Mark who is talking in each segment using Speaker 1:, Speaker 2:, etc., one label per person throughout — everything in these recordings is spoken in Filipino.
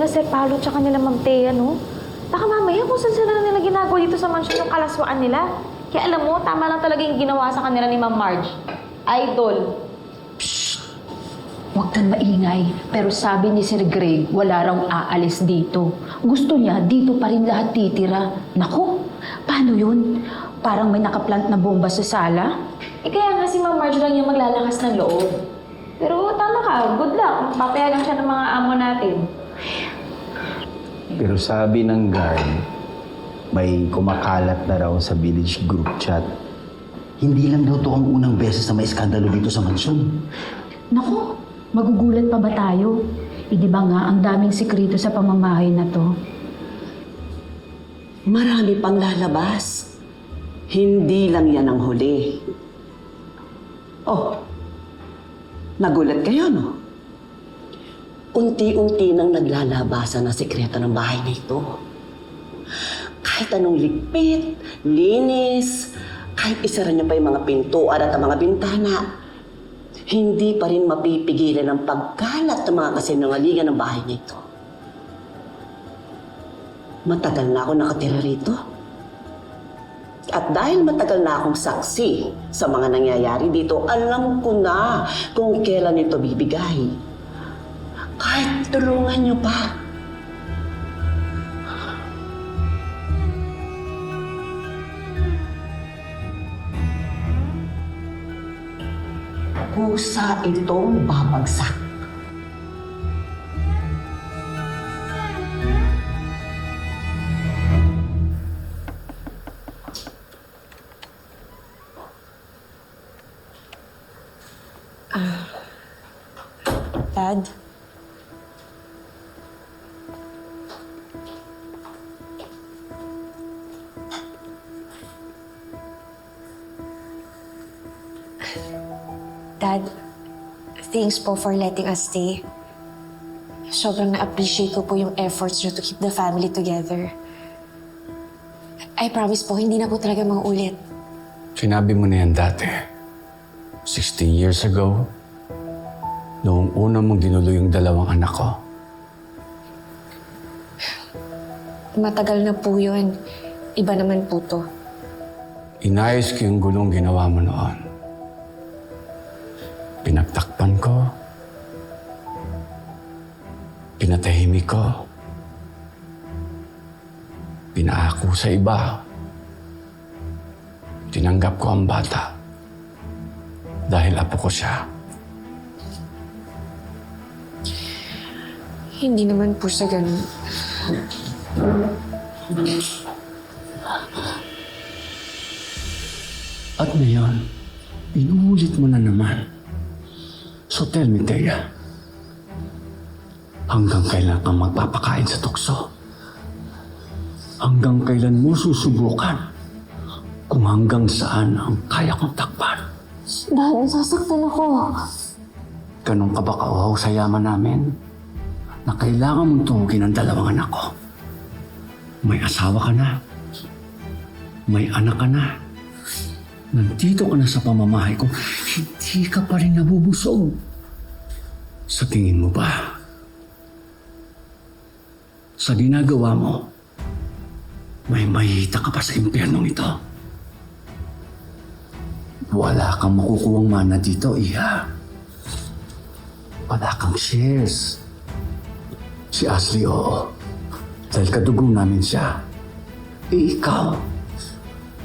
Speaker 1: nila Sir Paolo tsaka nila Ma'am Thea, no? Baka mamaya kung saan sila nila ginagawa dito sa mansion yung kalaswaan nila. Kaya alam mo, tama lang talaga yung ginawa sa kanila ni Ma'am Marge. Idol.
Speaker 2: Huwag kang maingay. Pero sabi ni Sir Greg, wala raw aalis dito. Gusto niya, dito pa rin lahat titira. Naku, paano yun? Parang may nakaplant na bomba sa sala?
Speaker 1: Eh kaya nga si Ma'am Marge lang yung maglalakas ng loob. Pero tama ka, good luck. Papayagan siya ng mga amo natin.
Speaker 3: Pero sabi ng guard, may kumakalat na raw sa village group chat. Hindi lang daw to ang unang beses na may iskandalo dito sa mansyon.
Speaker 2: Naku, magugulat pa ba tayo? Eh di ba nga, ang daming sikreto sa pamamahay na to.
Speaker 4: Marami pang lalabas. Hindi lang yan ang huli. Oh, nagulat kayo, no? Unti-unti nang naglalabasan ang sikreto ng bahay nito. Kahit anong ligpit, linis, kahit isara niyo pa yung mga pintuan at ang mga bintana, hindi pa rin mapipigilan ang pagkalat ng mga kasinungalingan ng bahay nito. Matagal na ako nakatira rito. At dahil matagal na akong saksi sa mga nangyayari dito, alam ko na kung kailan ito bibigay. Kahit tulungan niyo pa. Kusa itong babagsak.
Speaker 5: Dad? Dad, thanks po for letting us stay. Sobrang na-appreciate ko po yung efforts niyo to keep the family together. I promise po, hindi na po talaga mauulit.
Speaker 6: Sinabi mo na yan dati. 16 years ago, noong una mong ginulo yung dalawang anak ko.
Speaker 5: Matagal na po yun. Iba naman po to.
Speaker 6: Inayos ko yung gulong ginawa mo noon. Pinagtakpan ko. Pinatahimik ko. Pinaako sa iba. Tinanggap ko ang bata. Dahil apo ko siya.
Speaker 5: Hindi naman po sa ganun.
Speaker 6: At ngayon, inuulit mo na naman. So tell me, Thea, hanggang kailan kang magpapakain sa tukso? Hanggang kailan mo susubukan kung hanggang saan ang kaya kong takpan?
Speaker 5: Dad, nasasaktan ako.
Speaker 6: Ganun ka ba kauhaw sa yaman namin na kailangan mong tuhugin ang dalawang anak ko? May asawa ka na. May anak ka na. Nandito ka na sa pamamahay ko, hindi ka pa rin nabubusog. Sa tingin mo ba, sa ginagawa mo, may mahihita ka pa sa impyernong ito? Wala kang makukuhang mana dito, Iha. Wala kang shares. Si Ashley, oo. Dahil kadugo namin siya. E ikaw,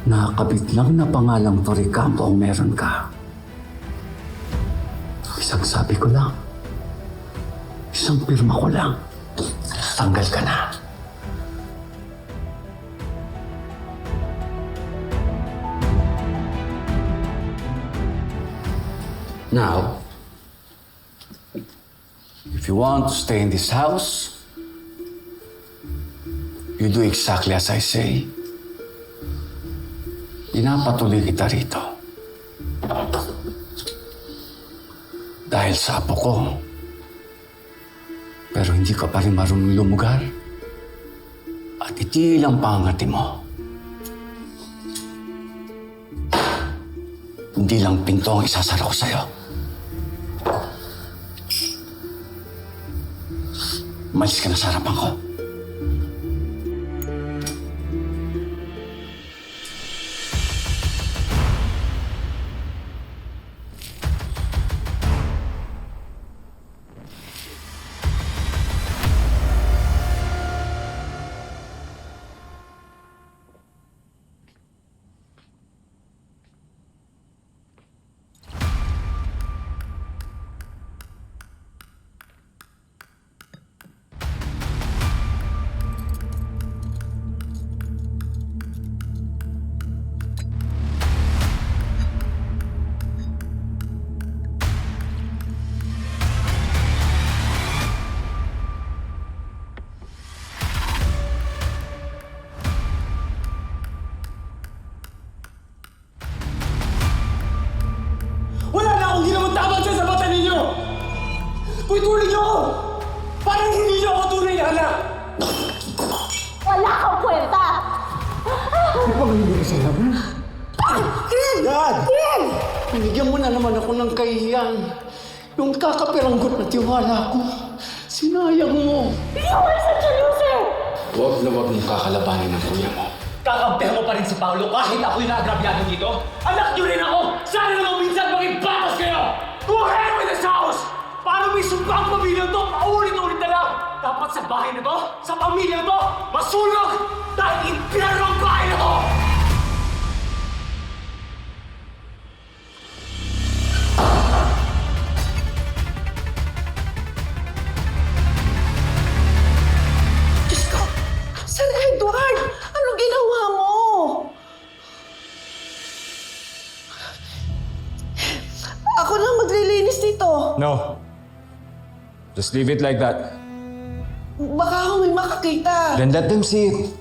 Speaker 6: nakakabit lang na pangalang Torrecampo ang meron ka. Isang sabi ko lang, isang pirma ko lang, tanggal ka na. Now, if you want to stay in this house, you do exactly as I say. Pinapatuloy kita rito. Dahil sa apo ko. Pero hindi ka pa rin marunong lumugar. At itigil ang pangati mo. Hindi lang pinto ang isasara ko sa'yo. Malis ka na sa harapan ko.
Speaker 7: Wala na akong ginawang tama dyan sa mata ninyo! Kung ituloy niyo ako, parang hindi niyo ako tunay na anak!
Speaker 1: Wala kang kwenta!
Speaker 7: Dad!
Speaker 6: Binigyan mo na naman ako ng kahiyan. Yung kakapiranggot na tiwala ko, sinayang mo. Huwag na huwag mong kakalabanin ng kuya mo.
Speaker 7: Kakampihan mo pa rin si Paolo kahit ako'y naagrabyado dito? Anak niyo rin ako! Sana naman minsan maging batas kayo! Go ahead with this house! Para may sumpa ang pamilya to, paulit-ulit na lang! Dapat sa bahay na to, sa pamilya to, masunog! Dahil impyerno ang bahay na to!
Speaker 4: Diyos ko! Sir Edward! Anong ginawa mo? Ako lang maglilinis dito.
Speaker 8: No. Just leave it like that.
Speaker 4: Baka ako may makakita.
Speaker 8: Then let them see it.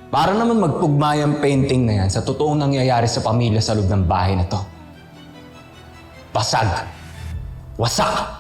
Speaker 8: Para naman magtugma yung painting na yan sa totoong nangyayari sa pamilya sa loob ng bahay na to. Basag. Wasak.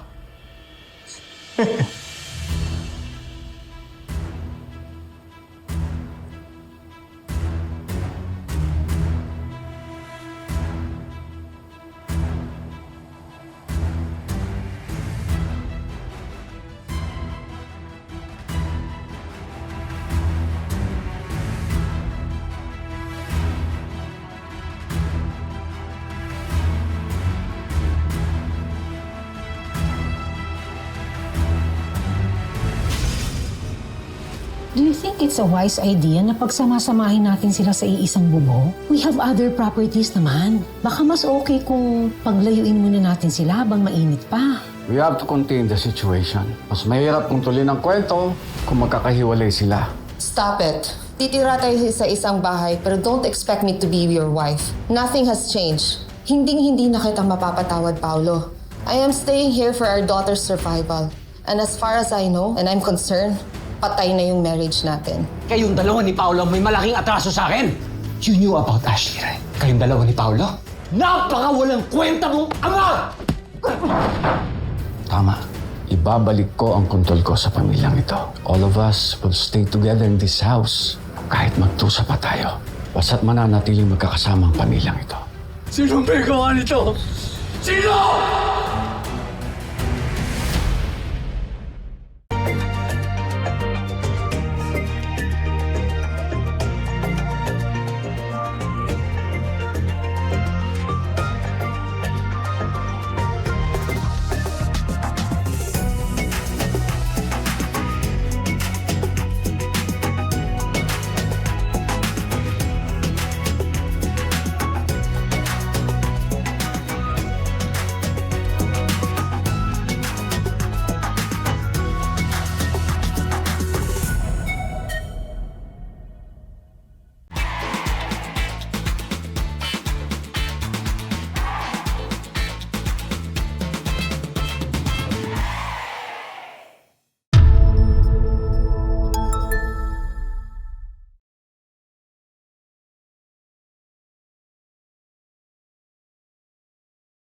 Speaker 9: Do you think it's a wise idea na pagsamasamahin natin sila sa iisang bubong? We have other properties naman. Baka mas okay kung paglayuin muna natin sila habang mainit pa.
Speaker 6: We have to contain the situation. Mas mahirap kung tuloy ng kwento kung magkakahiwalay sila.
Speaker 10: Stop it. Titira tayo sa isang bahay pero don't expect me to be your wife. Nothing has changed. Hindi na kita mapapatawad, Paolo. I am staying here for our daughter's survival. And as far as I know, and I'm concerned, patay na yung marriage natin.
Speaker 7: Kayong dalawa ni Paolo may malaking atraso sa akin!
Speaker 8: You knew about Ashley, right? Kayong dalawa ni Paolo?
Speaker 7: Napakawalang kwenta mong ama!
Speaker 6: Tama. Ibabalik ko ang kontrol ko sa pamilyang ito. All of us will stay together in this house. Kahit magtusa pa tayo. Basta't mananatiling magkakasama ang pamilyang ito.
Speaker 7: Sinong may gawa nito? Sino?